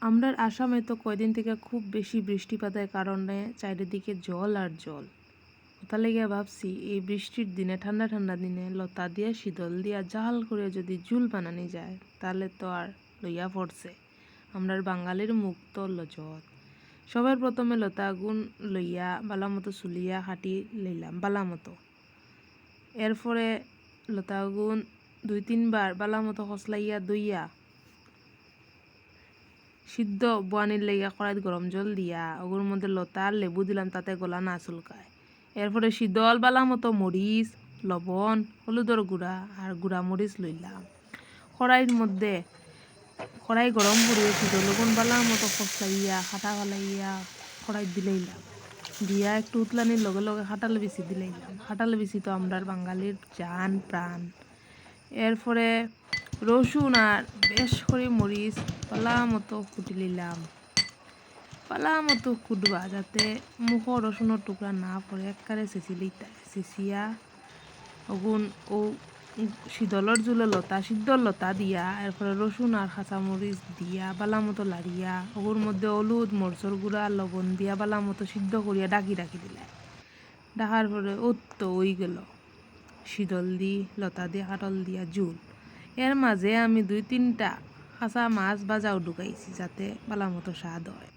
আমরার আসামে তো কয়দিন থেকে খুব বেশি বৃষ্টিপাতের কারণে চারিদিকে জল আর জল। ওটা লেগে ভাবছি এই বৃষ্টির দিনে ঠান্ডা ঠান্ডা দিনে লতা দিয়া শীতল দিয়া জাল করে যদি ঝুল বানানি যায় তাহলে তো আর লইয়া পড়ছে আমরার বাঙালির মুক্ত লজত। সবার প্রথমে লতা আগুন লইয়া বালামতো চুলিয়া কাটি লইলাম বালামতো। এরপরে লতা আগুন 2-3 বার বালামতো খসলাইয়া দইয়া সিদ্ধ বোয়ানির লেগে কড়াইত গরম জল দিয়া ওগুর মধ্যে লতা আর লেবু দিলাম তাতে গলা না চুলকায়। এরপরে শীতল বালা মতো মরিচ, লবণ, হলুদের গুঁড়া আর গুঁড়া মরিচ লইলাম। কড়াই গরম করিয়ে শীতল লবণ বালা মতো খসলাইয়া খাটা ফালাইয়া কড়াই দিলাইলাম। দিয়া একটু উতলানির লগে লগে খাটাল বিচি দিলাইলাম। খাটাল বিচি তো আমরার বাঙালির জান প্রাণ। এরপরে রসুন আর বেশ করে মরিচ পালা মতো কুটি নিলাম। পালা মতো কুটবা যাতে মুখ রসুনের টুকরা না পড়ে একবারে চেঁচিয়া ওগুন ও শীতলর জুলে লতা সিদ্ধ লতা দিয়া এরপরে রসুন আর কাঁচা মরিচ দিয়া বালা মতো লাড়িয়া ওগুর মধ্যে হলুদ মরচর গুঁড়া লবণ দিয়া বালা মতো সিদ্ধ করিয়া ডাকি দিলাই। ডাকার পরে তো হয়ে গেল শীতল দি লতা দিয়া কাটল দিয়া জুল। এর মাঝে আমি 2-3টা কাঁচা মাছ ভাজাও ঢুকাইছি যাতে বালা মতো স্বাদ হয়।